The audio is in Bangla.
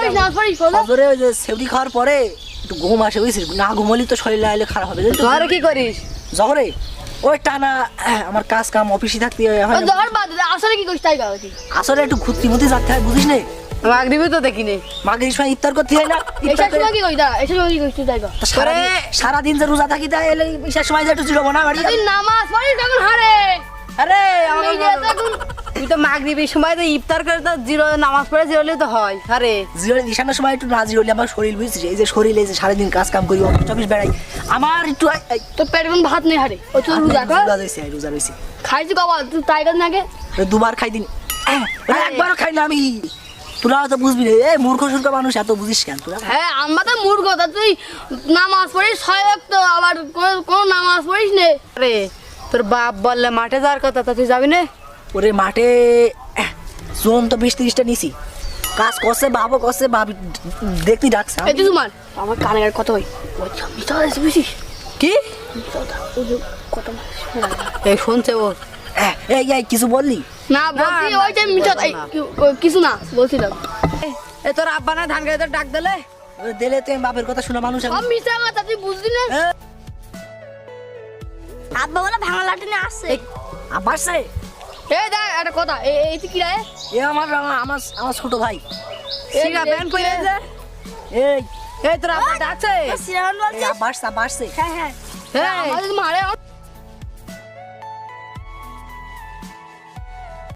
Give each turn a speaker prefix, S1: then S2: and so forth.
S1: পড়িস নামাজ পড়িস
S2: ফজরে ওই যে সেবরি খাওয়ার পরে একটু ঘুম আসে বুঝছিস, না ঘুমলি তো শরীর আইলে খারাপ হবে।
S3: জহরে কি করিস?
S2: জহরে ওই টানা আমার কাজ কাম অফিসে থাকতে হয় না।
S1: জহর বাদ দে, আসলে কি করিস তাই গাও তুই?
S2: আসলে একটু ঘুরতি মুতি যাতে হয় বুঝিস না,
S3: মাগরিবে তো দেখিনি।
S2: মাগরিবের সময় ইফতার করতে হয় না।
S1: এসব সময় কি করিস দা? এসব সময় কি করিস তুই তাই গাও?
S2: সারাদিন যে রোজা থাকি তাই এলে ঈশার সময় যে একটু জিরোবো না বাড়ি।
S1: তুই নামাজ পড়িস তখন হারে।
S3: আরে
S1: এই যে তখন
S3: তুই তো মাগরিবের সময় তো ইফতার করে তো জিরো নামাজ পড়ে জিরোলে তো হয়। আরে
S2: জিরো ঈশানের সময় একটু না জিরোলে আমার শরীর বুঝছিস, এই যে শরীর এই যে সারাদিন কাজ কাম করি অফিস টফিস বেড়াই, আমার একটু
S1: তো পেট কোন ভাত নেই হারে। ও তুই রোজা কর।
S2: রোজা রয়েছে
S1: খাইছি কবা তুই তাই গাছ নাকি?
S2: দুবার খাই দিন, একবারও খাই না আমি। তোরা তো বুঝবি না, এই মূর্খ সূর্খ মানুষ এত বুঝিস কেন তোরা?
S1: হ্যাঁ আমরা তো মূর্খ, তা তুই নামাজ পড়িস 6 ওয়াক্ত, আবার কোন নামাজ পড়িস নে।
S3: আরে তোর বাপ বললে মাঠে যাওয়ার কথা, তা তুই যাবি না?
S2: ওরে মাঠে জোন তো 20-30টা নিছি, কাজ করছে বাবু করছে, বাবি দেখতে ডাকছে।
S1: এই তুই মার আমার কানে আর কথা হই ওই মিটা আছে বুঝিস
S3: কি
S1: ওই যে কথা
S3: এই শুনছে ও?
S2: এই এই কিছু বললি?
S1: না বলছি ওই যে মিটা কিছু না বলছিলাম।
S3: এ তোর আব্বা না ধান গাড়িতে ডাক দিলে?
S2: ওরে দিলে তুই বাপের কথা শোনা মানুষ
S1: আমি মিটা কথা তুই বুঝলি না?
S4: আব্বা বলে ভাঙা লাঠি নিয়ে আসছে।
S2: আবাসে
S1: এই দেখ একটা কথা, এই তুই কি রে?
S2: এ আমার আমার আমার ছোট ভাই।
S3: সিগা প্যান পরে যা।
S2: এই
S3: এই তোর আব্বা ডাকছে?
S4: সিরান বলছে।
S2: আবাসছে
S4: হ্যাঁ হ্যাঁ।
S3: এই
S1: আমাদের মারে